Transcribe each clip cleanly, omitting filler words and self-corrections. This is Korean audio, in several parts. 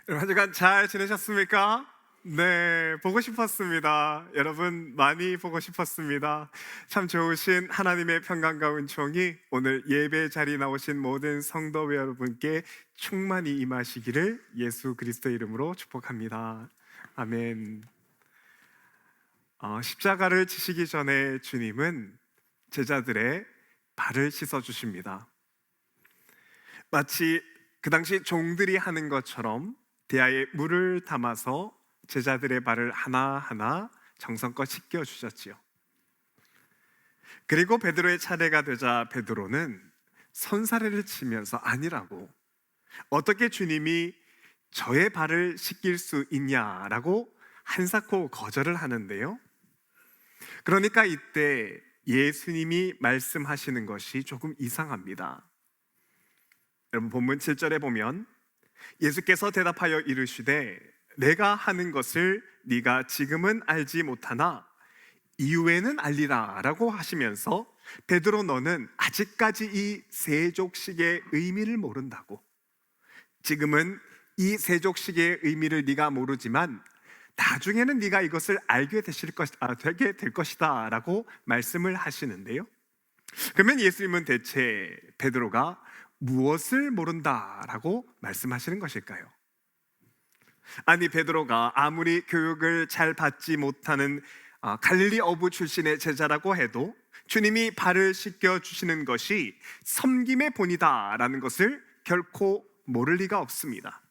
여러분 한 주간 잘 지내셨습니까? 네, 보고 싶었습니다. 여러분 많이 보고 싶었습니다. 참 좋으신 하나님의 평강과 은총이 오늘 예배 자리에 나오신 모든 성도 여러분께 충만히 임하시기를 예수 그리스도의 이름으로 축복합니다. 아멘. 십자가를 지시기 전에 주님은 제자들의 발을 씻어 주십니다. 마치 그 당시 종들이 하는 것처럼 대야에 물을 담아서 제자들의 발을 하나하나 정성껏 씻겨 주셨지요. 그리고 베드로의 차례가 되자 베드로는 손사래를 치면서 아니라고, 어떻게 주님이 저의 발을 씻길 수 있냐라고 한사코 거절을 하는데요. 그러니까 이때 예수님이 말씀하시는 것이 조금 이상합니다. 여러분 본문 7절에 보면 예수께서 대답하여 이르시되 내가 하는 것을 네가 지금은 알지 못하나 이후에는 알리라 라고 하시면서, 베드로 너는 아직까지 이 세족식의 의미를 모른다고, 지금은 이 세족식의 의미를 네가 모르지만 나중에는 네가 이것을 알게 되게 될 것이다 라고 말씀을 하시는데요. 그러면 예수님은 대체 베드로가 무엇을 모른다라고 말씀하시는 것일까요? 아니, 베드로가 아무리 교육을 잘 받지 못하는 갈릴리 어부 출신의 제자라고 해도 주님이 발을 씻겨 주시는 것이 섬김의 본이다라는 것을 결코 모를 리가 없습니다.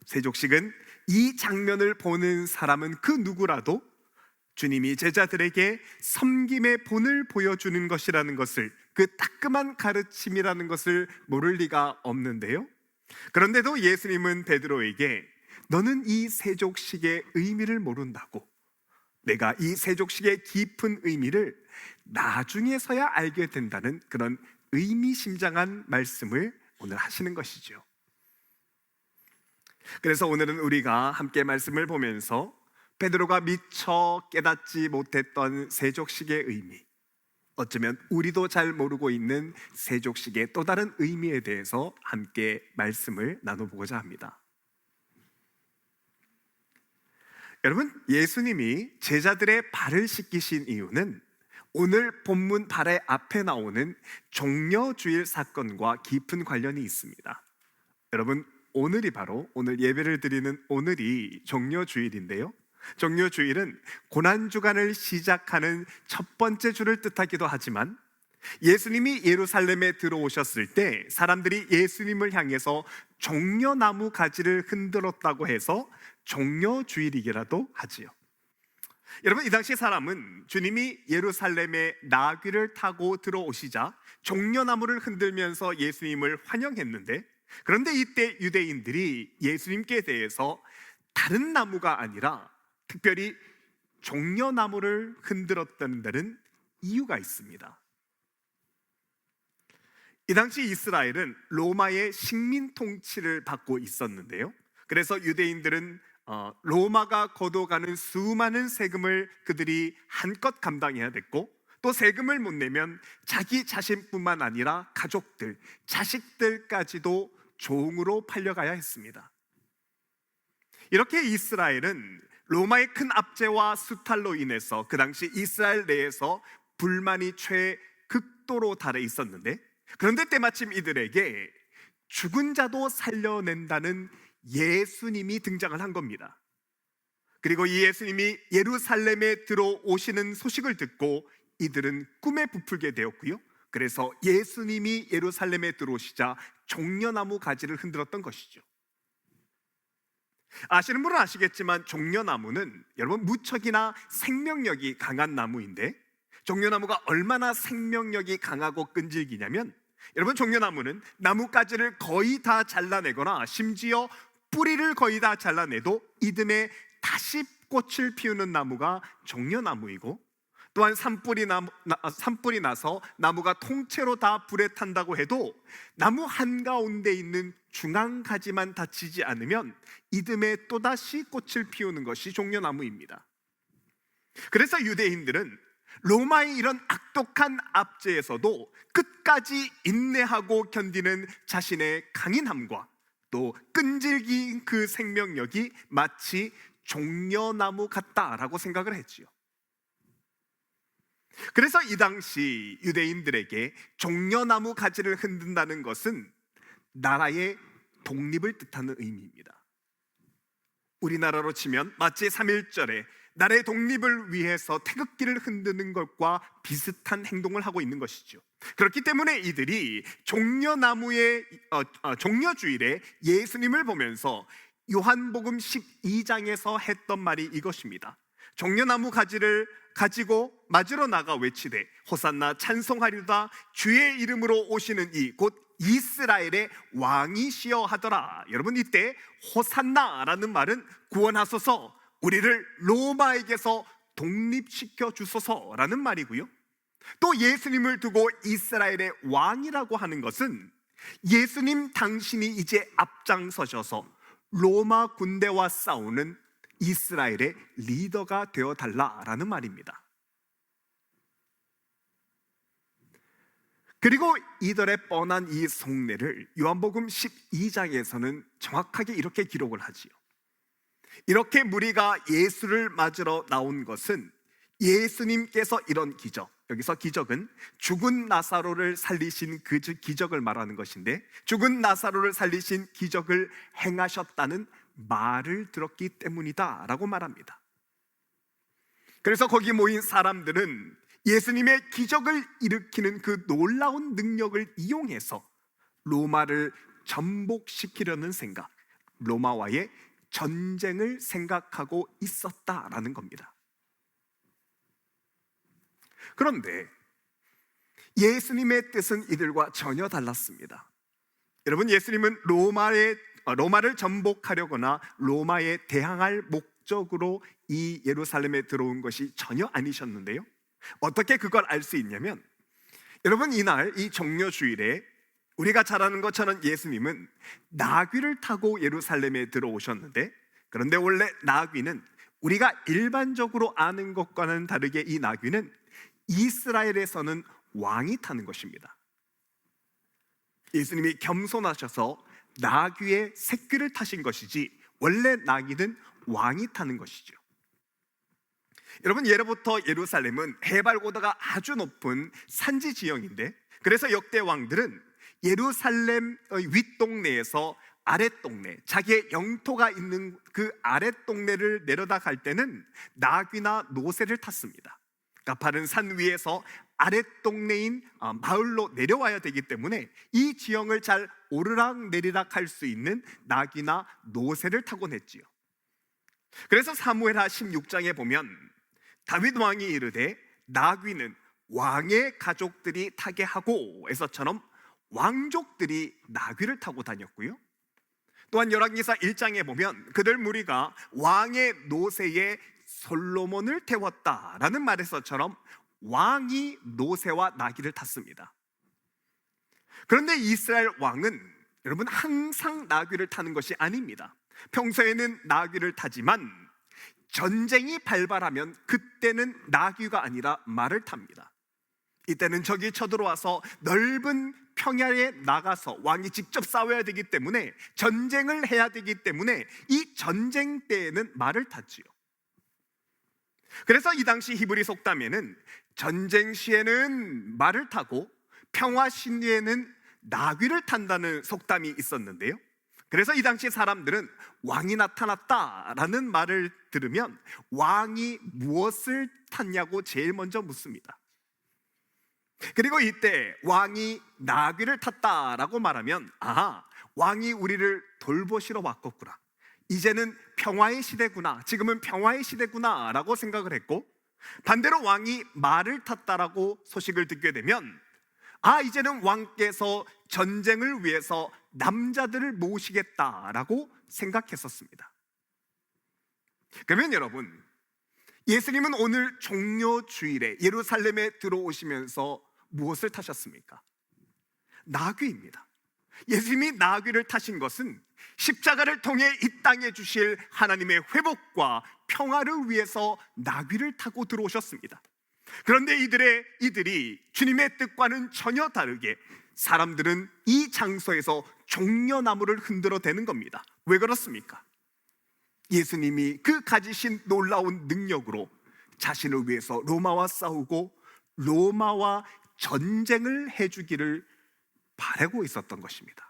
세족식은 이 장면을 보는 사람은 그 누구라도 주님이 제자들에게 섬김의 본을 보여주는 것이라는 것을, 그 따끔한 가르침이라는 것을 모를 리가 없는데요. 그런데도 예수님은 베드로에게 너는 이 세족식의 의미를 모른다고, 내가 이 세족식의 깊은 의미를 나중에서야 알게 된다는 그런 의미심장한 말씀을 오늘 하시는 것이죠. 그래서 오늘은 우리가 함께 말씀을 보면서 베드로가 미처 깨닫지 못했던 세족식의 의미, 어쩌면 우리도 잘 모르고 있는 세족식의 또 다른 의미에 대해서 함께 말씀을 나눠보고자 합니다. 여러분, 예수님이 제자들의 발을 씻기신 이유는 오늘 본문 발의 앞에 나오는 종려주일 사건과 깊은 관련이 있습니다. 여러분, 오늘이 바로 오늘 예배를 드리는 오늘이 종려주일인데요. 종려주일은 고난주간을 시작하는 첫 번째 주를 뜻하기도 하지만, 예수님이 예루살렘에 들어오셨을 때 사람들이 예수님을 향해서 종려나무 가지를 흔들었다고 해서 종려주일이기라도 하지요. 여러분, 이 당시 사람은 주님이 예루살렘에 나귀를 타고 들어오시자 종려나무를 흔들면서 예수님을 환영했는데, 그런데 이때 유대인들이 예수님께 대해서 다른 나무가 아니라 특별히 종려나무를 흔들었다는 데는 이유가 있습니다. 이 당시 이스라엘은 로마의 식민 통치를 받고 있었는데요. 그래서 유대인들은 로마가 걷어가는 수많은 세금을 그들이 한껏 감당해야 됐고, 또 세금을 못 내면 자기 자신뿐만 아니라 가족들, 자식들까지도 종으로 팔려가야 했습니다. 이렇게 이스라엘은 로마의 큰 압제와 수탈로 인해서 그 당시 이스라엘 내에서 불만이 최극도로 달해 있었는데, 그런데 때마침 이들에게 죽은 자도 살려낸다는 예수님이 등장을 한 겁니다. 그리고 이 예수님이 예루살렘에 들어오시는 소식을 듣고 이들은 꿈에 부풀게 되었고요. 그래서 예수님이 예루살렘에 들어오시자 종려나무 가지를 흔들었던 것이죠. 아시는 분은 아시겠지만 종려나무는 여러분 무척이나 생명력이 강한 나무인데, 종려나무가 얼마나 생명력이 강하고 끈질기냐면, 여러분 종려나무는 나뭇가지를 거의 다 잘라내거나 심지어 뿌리를 거의 다 잘라내도 이듬해 다시 꽃을 피우는 나무가 종려나무이고, 또한 산불이 나서 나무가 통째로 다 불에 탄다고 해도 나무 한가운데 있는 중앙가지만 다치지 않으면 이듬해 또다시 꽃을 피우는 것이 종려나무입니다. 그래서 유대인들은 로마의 이런 악독한 압제에서도 끝까지 인내하고 견디는 자신의 강인함과 또 끈질긴 그 생명력이 마치 종려나무 같다라고 생각을 했지요. 그래서 이 당시 유대인들에게 종려나무 가지를 흔든다는 것은 나라의 독립을 뜻하는 의미입니다. 우리나라로 치면 마치 3.1절에 나라의 독립을 위해서 태극기를 흔드는 것과 비슷한 행동을 하고 있는 것이죠. 그렇기 때문에 이들이 종려주일에 예수님을 보면서 요한복음 12장에서 했던 말이 이것입니다. 종려나무 가지를 가지고 맞으러 나가 외치되 호산나 찬송하리로다 주의 이름으로 오시는 이 곧 이스라엘의 왕이시여 하더라. 여러분, 이때 호산나라는 말은 구원하소서, 우리를 로마에게서 독립시켜 주소서라는 말이고요. 또 예수님을 두고 이스라엘의 왕이라고 하는 것은 예수님 당신이 이제 앞장서셔서 로마 군대와 싸우는 이스라엘의 리더가 되어 달라라는 말입니다. 그리고 이들의 뻔한 이 속내를 요한복음 12장에서는 정확하게 이렇게 기록을 하지요. 이렇게 무리가 예수를 맞으러 나온 것은 예수님께서 이런 기적, 여기서 기적은 죽은 나사로를 살리신 그 기적을 말하는 것인데, 죽은 나사로를 살리신 기적을 행하셨다는 말을 들었기 때문이다 라고 말합니다. 그래서 거기 모인 사람들은 예수님의 기적을 일으키는 그 놀라운 능력을 이용해서 로마를 전복시키려는 생각, 로마와의 전쟁을 생각하고 있었다라는 겁니다. 그런데 예수님의 뜻은 이들과 전혀 달랐습니다. 여러분, 예수님은 로마를 전복하려거나 로마에 대항할 목적으로 이 예루살렘에 들어온 것이 전혀 아니셨는데요. 어떻게 그걸 알 수 있냐면, 여러분, 이날 이 종려주일에 우리가 잘 아는 것처럼 예수님은 나귀를 타고 예루살렘에 들어오셨는데, 그런데 원래 나귀는 우리가 일반적으로 아는 것과는 다르게 이 나귀는 이스라엘에서는 왕이 타는 것입니다. 예수님이 겸손하셔서 나귀의 새끼를 타신 것이지 원래 나귀는 왕이 타는 것이죠. 여러분, 예로부터 예루살렘은 해발 고도가 아주 높은 산지 지형인데, 그래서 역대 왕들은 예루살렘의 윗동네에서 아랫동네, 자기의 영토가 있는 그 아랫동네를 내려다 갈 때는 나귀나 노새를 탔습니다. 가파른 산 위에서 아랫동네인 마을로 내려와야 되기 때문에 이 지형을 잘 오르락 내리락 할 수 있는 나귀나 노새를 타곤 했지요. 그래서 사무엘하 16장에 보면 다윗 왕이 이르되 나귀는 왕의 가족들이 타게 하고 에서처럼 왕족들이 나귀를 타고 다녔고요. 또한 열왕기사 1장에 보면 그들 무리가 왕의 노새에 솔로몬을 태웠다라는 말에서처럼 왕이 노새와 나귀를 탔습니다. 그런데 이스라엘 왕은 여러분 항상 나귀를 타는 것이 아닙니다. 평소에는 나귀를 타지만 전쟁이 발발하면 그때는 나귀가 아니라 말을 탑니다. 이때는 적이 쳐들어와서 넓은 평야에 나가서 왕이 직접 싸워야 되기 때문에, 전쟁을 해야 되기 때문에 이 전쟁 때에는 말을 탔지요. 그래서 이 당시 히브리 속담에는 전쟁 시에는 말을 타고 평화 시에는 나귀를 탄다는 속담이 있었는데요. 그래서 이 당시 사람들은 왕이 나타났다라는 말을 들으면 왕이 무엇을 탔냐고 제일 먼저 묻습니다. 그리고 이때 왕이 나귀를 탔다라고 말하면, 아, 왕이 우리를 돌보시러 왔겠구나, 이제는 평화의 시대구나, 지금은 평화의 시대구나 라고 생각을 했고, 반대로 왕이 말을 탔다라고 소식을 듣게 되면, 아, 이제는 왕께서 전쟁을 위해서 남자들을 모으시겠다라고 생각했었습니다. 그러면 여러분, 예수님은 오늘 종려주일에 예루살렘에 들어오시면서 무엇을 타셨습니까? 나귀입니다. 예수님이 나귀를 타신 것은 십자가를 통해 이 땅에 주실 하나님의 회복과 평화를 위해서 나귀를 타고 들어오셨습니다. 그런데 이들이 주님의 뜻과는 전혀 다르게 사람들은 이 장소에서 종려나무를 흔들어 대는 겁니다. 왜 그렇습니까? 예수님이 그 가지신 놀라운 능력으로 자신을 위해서 로마와 싸우고 로마와 전쟁을 해주기를 바라고 있었던 것입니다.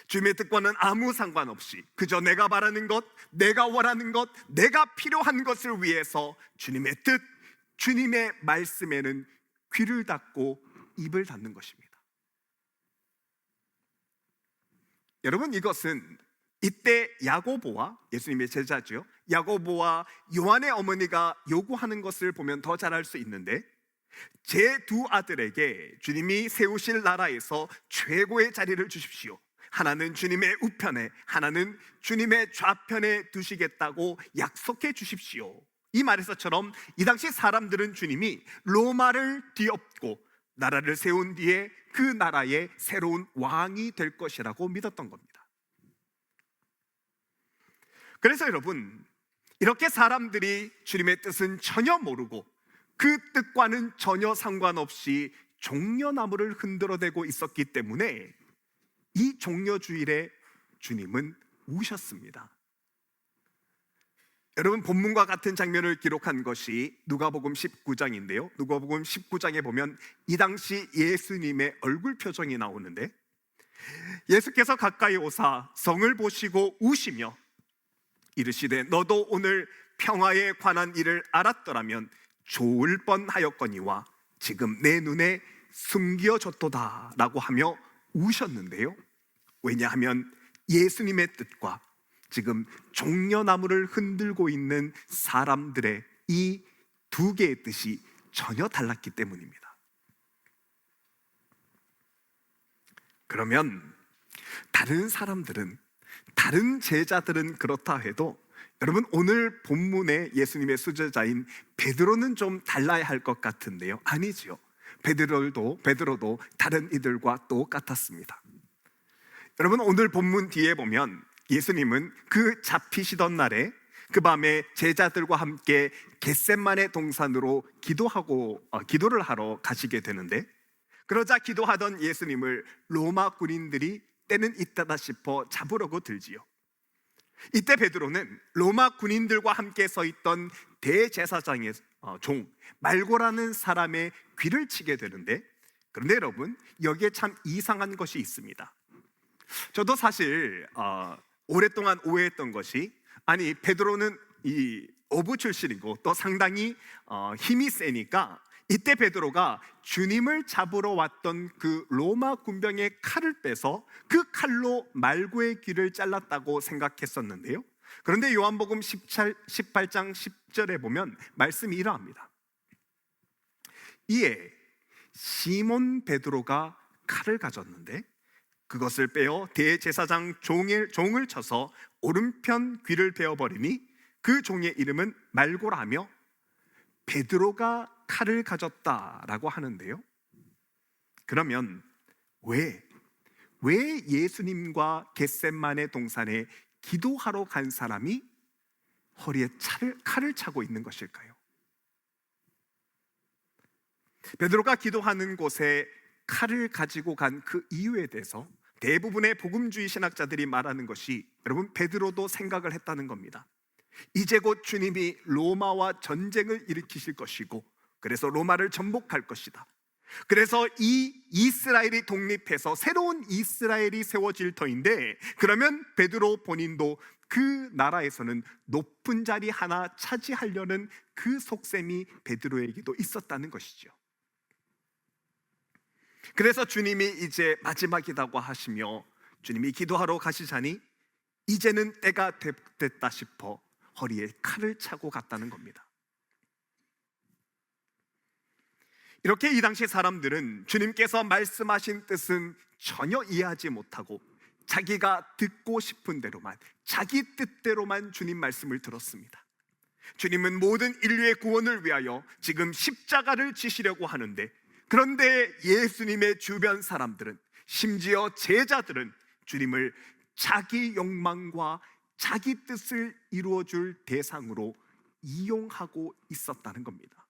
주님의 뜻과는 아무 상관없이 그저 내가 바라는 것, 내가 원하는 것, 내가 필요한 것을 위해서 주님의 뜻, 주님의 말씀에는 귀를 닫고 입을 닫는 것입니다. 여러분, 이것은 이때 야고보와, 예수님의 제자죠, 야고보와 요한의 어머니가 요구하는 것을 보면 더 잘 알 수 있는데, 제 두 아들에게 주님이 세우실 나라에서 최고의 자리를 주십시오. 하나는 주님의 우편에, 하나는 주님의 좌편에 두시겠다고 약속해 주십시오. 이 말에서처럼 이 당시 사람들은 주님이 로마를 뒤엎고 나라를 세운 뒤에 그 나라의 새로운 왕이 될 것이라고 믿었던 겁니다. 그래서 여러분, 이렇게 사람들이 주님의 뜻은 전혀 모르고 그 뜻과는 전혀 상관없이 종려나무를 흔들어대고 있었기 때문에 이 종려주일에 주님은 우셨습니다. 여러분, 본문과 같은 장면을 기록한 것이 누가복음 19장인데요 누가복음 19장에 보면 이 당시 예수님의 얼굴 표정이 나오는데, 예수께서 가까이 오사 성을 보시고 우시며 이르시되 너도 오늘 평화에 관한 일을 알았더라면 좋을 뻔하였거니와 지금 내 눈에 숨겨졌도다 라고 하며 우셨는데요, 왜냐하면 예수님의 뜻과 지금 종려나무를 흔들고 있는 사람들의 이 두 개의 뜻이 전혀 달랐기 때문입니다. 그러면 다른 사람들은, 다른 제자들은 그렇다 해도 여러분, 오늘 본문의 예수님의 수제자인 베드로는 좀 달라야 할 것 같은데요, 아니지요. 베드로도 다른 이들과 똑같았습니다. 여러분, 오늘 본문 뒤에 보면 예수님은 그 잡히시던 날에 그 밤에 제자들과 함께 겟셋마네 동산으로 기도를 하러 가시게 되는데, 그러자 기도하던 예수님을 로마 군인들이 때는 있다다 싶어 잡으려고 들지요. 이때 베드로는 로마 군인들과 함께 서 있던 대제사장의 종 말고라는 사람의 귀를 치게 되는데, 그런데 여러분, 여기에 참 이상한 것이 있습니다. 저도 사실 오랫동안 오해했던 것이, 아니 베드로는 이 어부 출신이고 또 상당히 힘이 세니까 이때 베드로가 주님을 잡으러 왔던 그 로마 군병의 칼을 빼서 그 칼로 말고의 귀를 잘랐다고 생각했었는데요, 그런데 요한복음 18장 10절에 보면 말씀이 이러합니다. 이에 시몬 베드로가 칼을 가졌는데 그것을 빼어 대제사장 종을 쳐서 오른편 귀를 베어버리니 그 종의 이름은 말고라며 베드로가 칼을 가졌다라고 하는데요, 그러면 왜 예수님과 겟셋마네 동산에 기도하러 간 사람이 허리에 칼을 차고 있는 것일까요? 베드로가 기도하는 곳에 칼을 가지고 간 그 이유에 대해서 대부분의 복음주의 신학자들이 말하는 것이, 여러분, 베드로도 생각을 했다는 겁니다. 이제 곧 주님이 로마와 전쟁을 일으키실 것이고 그래서 로마를 정복할 것이다. 그래서 이 이스라엘이 독립해서 새로운 이스라엘이 세워질 터인데, 그러면 베드로 본인도 그 나라에서는 높은 자리 하나 차지하려는 그 속셈이 베드로에게도 있었다는 것이죠. 그래서 주님이 이제 마지막이라고 하시며 주님이 기도하러 가시자니 이제는 때가 됐다 싶어 허리에 칼을 차고 갔다는 겁니다. 이렇게 이 당시 사람들은 주님께서 말씀하신 뜻은 전혀 이해하지 못하고 자기가 듣고 싶은 대로만, 자기 뜻대로만 주님 말씀을 들었습니다. 주님은 모든 인류의 구원을 위하여 지금 십자가를 지시려고 하는데, 그런데 예수님의 주변 사람들은, 심지어 제자들은 주님을 자기 욕망과 자기 뜻을 이루어줄 대상으로 이용하고 있었다는 겁니다.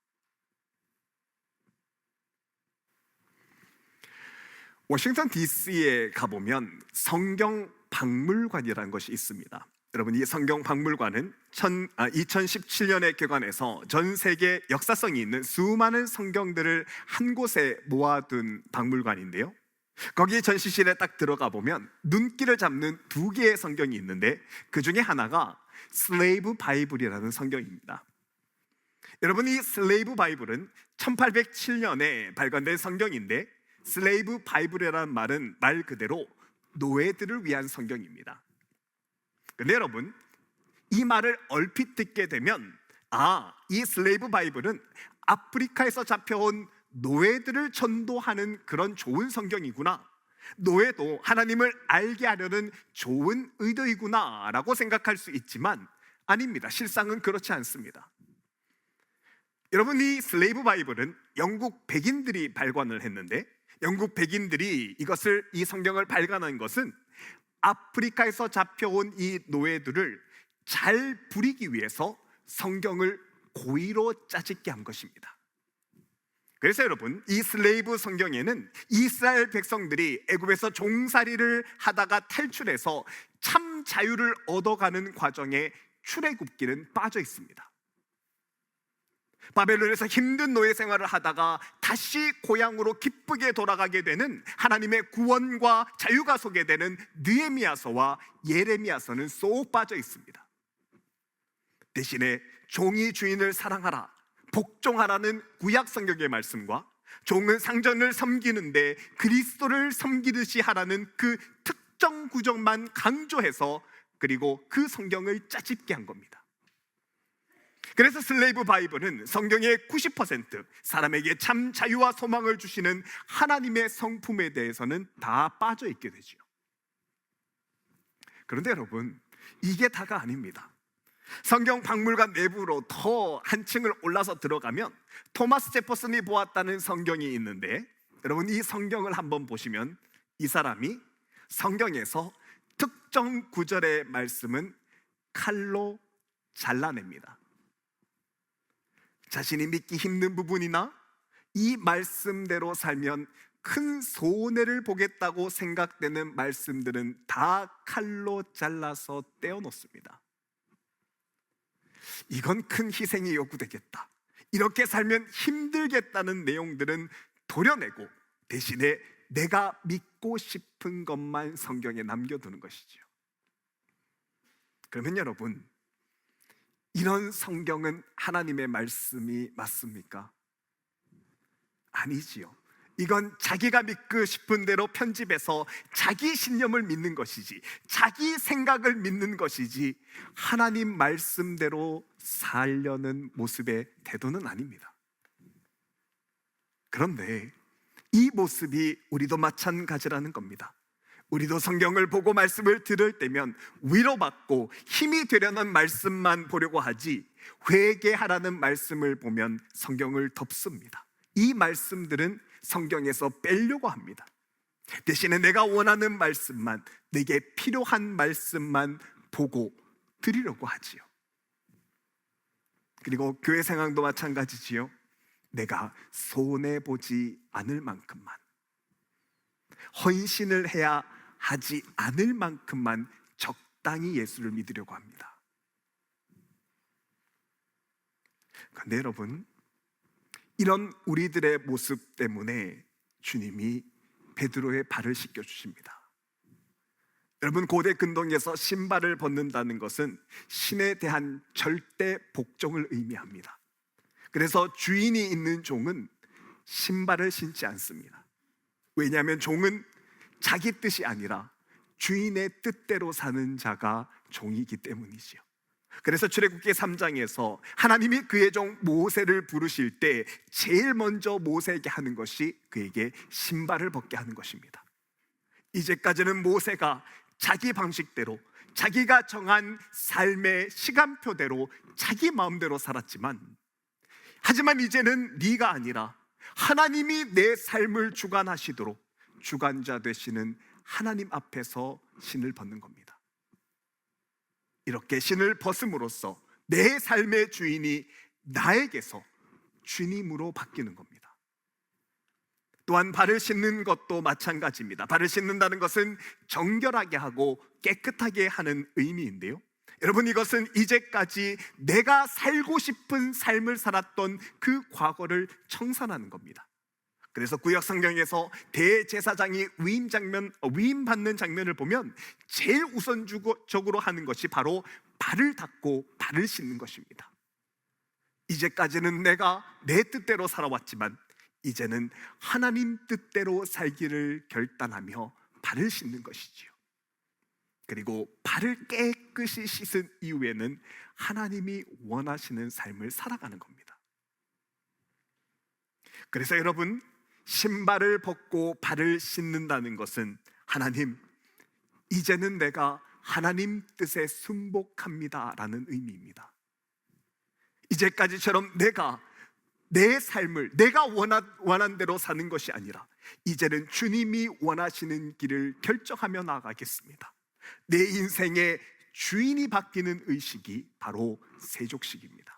워싱턴 DC에 가보면 성경 박물관이라는 것이 있습니다. 여러분, 이 성경 박물관은 2017년에 개관해서 전 세계 역사성이 있는 수많은 성경들을 한 곳에 모아둔 박물관인데요, 거기 전시실에 딱 들어가 보면 눈길을 잡는 두 개의 성경이 있는데 그 중에 하나가 슬레이브 바이블이라는 성경입니다. 여러분, 이 슬레이브 바이블은 1807년에 발간된 성경인데, 슬레이브 바이블이라는 말은 말 그대로 노예들을 위한 성경입니다. 근데 여러분, 이 말을 얼핏 듣게 되면 이 슬레이브 바이블은 아프리카에서 잡혀온 노예들을 전도하는 그런 좋은 성경이구나, 노예도 하나님을 알게 하려는 좋은 의도이구나 라고 생각할 수 있지만 아닙니다. 실상은 그렇지 않습니다. 여러분, 이 슬레이브 바이블은 영국 백인들이 발간을 했는데, 영국 백인들이 이 성경을 발간한 것은 아프리카에서 잡혀온 이 노예들을 잘 부리기 위해서 성경을 고의로 짜집게 한 것입니다. 그래서 여러분, 이 슬레이브 성경에는 이스라엘 백성들이 애굽에서 종살이를 하다가 탈출해서 참 자유를 얻어가는 과정에 출애굽기는 빠져 있습니다. 바벨론에서 힘든 노예 생활을 하다가 다시 고향으로 기쁘게 돌아가게 되는 하나님의 구원과 자유가 소개되는 느헤미야서와 예레미야서는 쏙 빠져 있습니다. 대신에 종이 주인을 사랑하라, 복종하라는 구약 성경의 말씀과 종은 상전을 섬기는데 그리스도를 섬기듯이 하라는 그 특정 구절만 강조해서 그리고 그 성경을 짜집게 한 겁니다. 그래서 슬레이브 바이블은 성경의 90% 사람에게 참 자유와 소망을 주시는 하나님의 성품에 대해서는 다 빠져 있게 되죠. 그런데 여러분, 이게 다가 아닙니다. 성경 박물관 내부로 더 한층을 올라서 들어가면 토마스 제퍼슨이 보았다는 성경이 있는데, 여러분, 이 성경을 한번 보시면 이 사람이 성경에서 특정 구절의 말씀은 칼로 잘라냅니다. 자신이 믿기 힘든 부분이나 이 말씀대로 살면 큰 손해를 보겠다고 생각되는 말씀들은 다 칼로 잘라서 떼어놓습니다. 이건 큰 희생이 요구되겠다, 이렇게 살면 힘들겠다는 내용들은 도려내고 대신에 내가 믿고 싶은 것만 성경에 남겨두는 것이죠. 그러면 여러분, 이런 성경은 하나님의 말씀이 맞습니까? 아니지요. 이건 자기가 믿고 싶은 대로 편집해서 자기 신념을 믿는 것이지, 자기 생각을 믿는 것이지, 하나님 말씀대로 살려는 모습의 태도는 아닙니다. 그런데 이 모습이 우리도 마찬가지라는 겁니다. 우리도 성경을 보고 말씀을 들을 때면 위로받고 힘이 되려는 말씀만 보려고 하지, 회개하라는 말씀을 보면 성경을 덮습니다. 이 말씀들은 성경에서 빼려고 합니다. 대신에 내가 원하는 말씀만, 내게 필요한 말씀만 보고 드리려고 하지요. 그리고 교회 생활도 마찬가지지요. 내가 손해보지 않을 만큼만, 헌신을 해야 하지 않을 만큼만 적당히 예수를 믿으려고 합니다. 그런데 여러분, 이런 우리들의 모습 때문에 주님이 베드로의 발을 씻겨주십니다. 여러분, 고대 근동에서 신발을 벗는다는 것은 신에 대한 절대 복종을 의미합니다. 그래서 주인이 있는 종은 신발을 신지 않습니다. 왜냐하면 종은 자기 뜻이 아니라 주인의 뜻대로 사는 자가 종이기 때문이지요. 그래서 출애굽기 3장에서 하나님이 그의 종 모세를 부르실 때 제일 먼저 모세에게 하는 것이 그에게 신발을 벗게 하는 것입니다. 이제까지는 모세가 자기 방식대로, 자기가 정한 삶의 시간표대로 자기 마음대로 살았지만, 하지만 이제는 네가 아니라 하나님이 내 삶을 주관하시도록 주관자 되시는 하나님 앞에서 신을 벗는 겁니다. 이렇게 신을 벗음으로써 내 삶의 주인이 나에게서 주님으로 바뀌는 겁니다. 또한 발을 씻는 것도 마찬가지입니다. 발을 씻는다는 것은 정결하게 하고 깨끗하게 하는 의미인데요, 여러분, 이것은 이제까지 내가 살고 싶은 삶을 살았던 그 과거를 청산하는 겁니다. 그래서 구약 성경에서 대제사장이 위임받는 장면을 보면 제일 우선적으로 하는 것이 바로 발을 닦고 발을 씻는 것입니다. 이제까지는 내가 내 뜻대로 살아왔지만 이제는 하나님 뜻대로 살기를 결단하며 발을 씻는 것이지요. 그리고 발을 깨끗이 씻은 이후에는 하나님이 원하시는 삶을 살아가는 겁니다. 그래서 여러분, 신발을 벗고 발을 씻는다는 것은 하나님, 이제는 내가 하나님 뜻에 순복합니다 라는 의미입니다. 이제까지처럼 내가 내 삶을 내가 원한 대로 사는 것이 아니라 이제는 주님이 원하시는 길을 결정하며 나아가겠습니다. 내 인생의 주인이 바뀌는 의식이 바로 세족식입니다.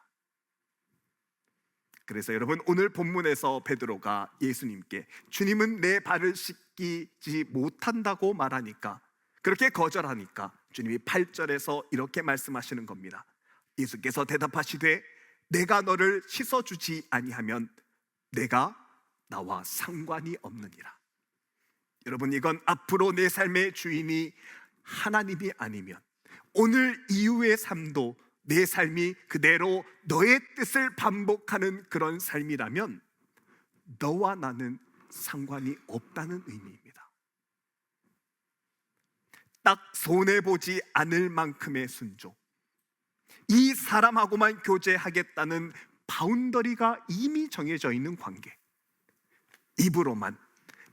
그래서 여러분, 오늘 본문에서 베드로가 예수님께 주님은 내 발을 씻기지 못한다고 말하니까, 그렇게 거절하니까 주님이 8절에서 이렇게 말씀하시는 겁니다. 예수께서 대답하시되 내가 너를 씻어주지 아니하면 내가 나와 상관이 없느니라. 여러분, 이건 앞으로 내 삶의 주인이 하나님이 아니면 오늘 이후의 삶도 내 삶이 그대로 너의 뜻을 반복하는 그런 삶이라면 너와 나는 상관이 없다는 의미입니다. 딱 손해보지 않을 만큼의 순종, 이 사람하고만 교제하겠다는 바운더리가 이미 정해져 있는 관계, 입으로만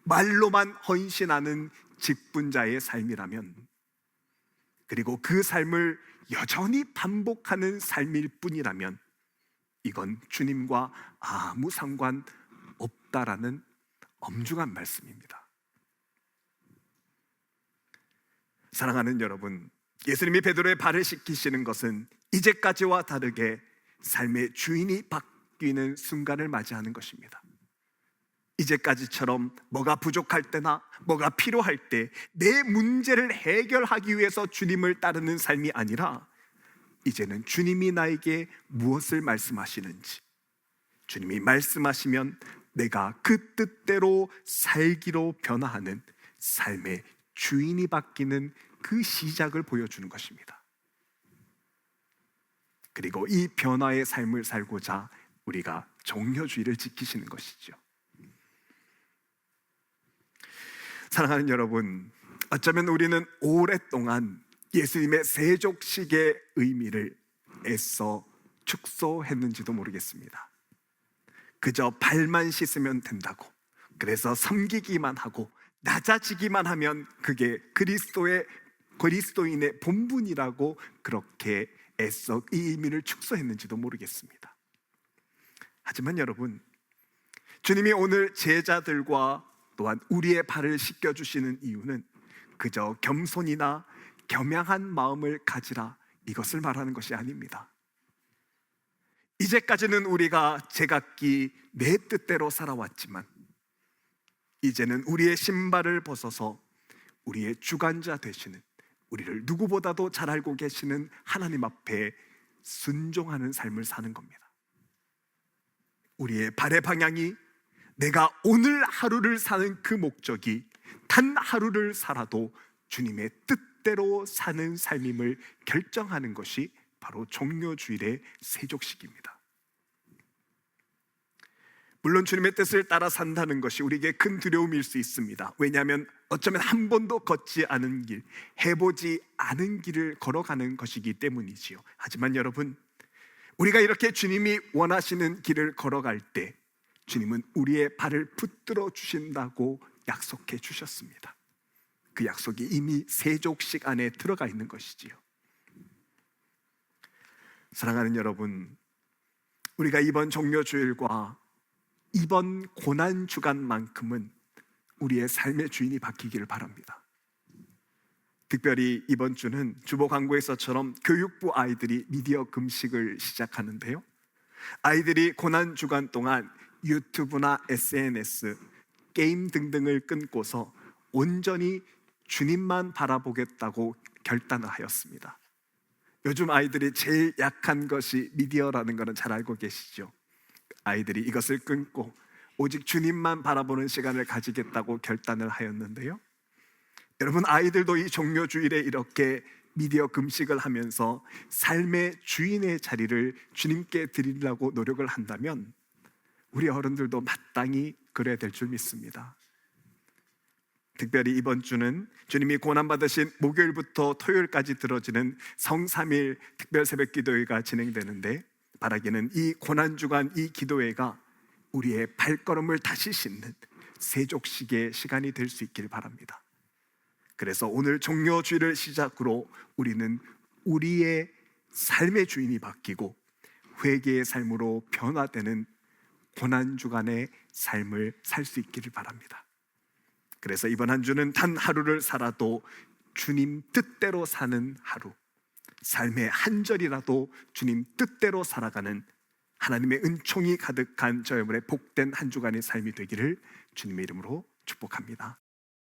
말로만 헌신하는 직분자의 삶이라면, 그리고 그 삶을 여전히 반복하는 삶일 뿐이라면 이건 주님과 아무 상관 없다라는 엄중한 말씀입니다. 사랑하는 여러분, 예수님이 베드로의 발을 씻기시는 것은 이제까지와 다르게 삶의 주인이 바뀌는 순간을 맞이하는 것입니다. 이제까지처럼 뭐가 부족할 때나 뭐가 필요할 때 내 문제를 해결하기 위해서 주님을 따르는 삶이 아니라 이제는 주님이 나에게 무엇을 말씀하시는지, 주님이 말씀하시면 내가 그 뜻대로 살기로 변화하는 삶의 주인이 바뀌는 그 시작을 보여주는 것입니다. 그리고 이 변화의 삶을 살고자 우리가 정료주의를 지키시는 것이죠. 사랑하는 여러분, 어쩌면 우리는 오랫동안 예수님의 세족식의 의미를 애써 축소했는지도 모르겠습니다. 그저 발만 씻으면 된다고, 그래서 섬기기만 하고 낮아지기만 하면 그게 그리스도인의 본분이라고 그렇게 애써 이 의미를 축소했는지도 모르겠습니다. 하지만 여러분, 주님이 오늘 제자들과 또한 우리의 발을 씻겨주시는 이유는 그저 겸손이나 겸양한 마음을 가지라, 이것을 말하는 것이 아닙니다. 이제까지는 우리가 제각기 내 뜻대로 살아왔지만 이제는 우리의 신발을 벗어서 우리의 주관자 되시는, 우리를 누구보다도 잘 알고 계시는 하나님 앞에 순종하는 삶을 사는 겁니다. 우리의 발의 방향이 내가 오늘 하루를 사는 그 목적이 단 하루를 살아도 주님의 뜻대로 사는 삶임을 결정하는 것이 바로 종료주일의 세족식입니다. 물론 주님의 뜻을 따라 산다는 것이 우리에게 큰 두려움일 수 있습니다. 왜냐하면 어쩌면 한 번도 걷지 않은 길, 해보지 않은 길을 걸어가는 것이기 때문이지요. 하지만 여러분, 우리가 이렇게 주님이 원하시는 길을 걸어갈 때 주님은 우리의 발을 붙들어 주신다고 약속해 주셨습니다. 그 약속이 이미 세족식 안에 들어가 있는 것이지요. 사랑하는 여러분, 우리가 이번 종료주일과 이번 고난주간만큼은 우리의 삶의 주인이 바뀌기를 바랍니다. 특별히 이번 주는 주보 광고에서처럼 교육부 아이들이 미디어 금식을 시작하는데요, 아이들이 고난주간 동안 유튜브나 SNS, 게임 등등을 끊고서 온전히 주님만 바라보겠다고 결단을 하였습니다. 요즘 아이들이 제일 약한 것이 미디어라는 것은 잘 알고 계시죠? 아이들이 이것을 끊고 오직 주님만 바라보는 시간을 가지겠다고 결단을 하였는데요, 여러분, 아이들도 이 종료주일에 이렇게 미디어 금식을 하면서 삶의 주인의 자리를 주님께 드리려고 노력을 한다면 우리 어른들도 마땅히 그래야 될 줄 믿습니다. 특별히 이번 주는 주님이 고난받으신 목요일부터 토요일까지 들어지는 성삼일 특별 새벽 기도회가 진행되는데, 바라기는 이 고난주간 이 기도회가 우리의 발걸음을 다시 싣는 세족식의 시간이 될 수 있길 바랍니다. 그래서 오늘 종료주일을 시작으로 우리는 우리의 삶의 주인이 바뀌고 회개의 삶으로 변화되는 고난주간의 삶을 살 수 있기를 바랍니다. 그래서 이번 한 주는 단 하루를 살아도 주님 뜻대로 사는 하루, 삶의 한 절이라도 주님 뜻대로 살아가는 하나님의 은총이 가득한 저 여러분의 복된 한 주간의 삶이 되기를 주님의 이름으로 축복합니다.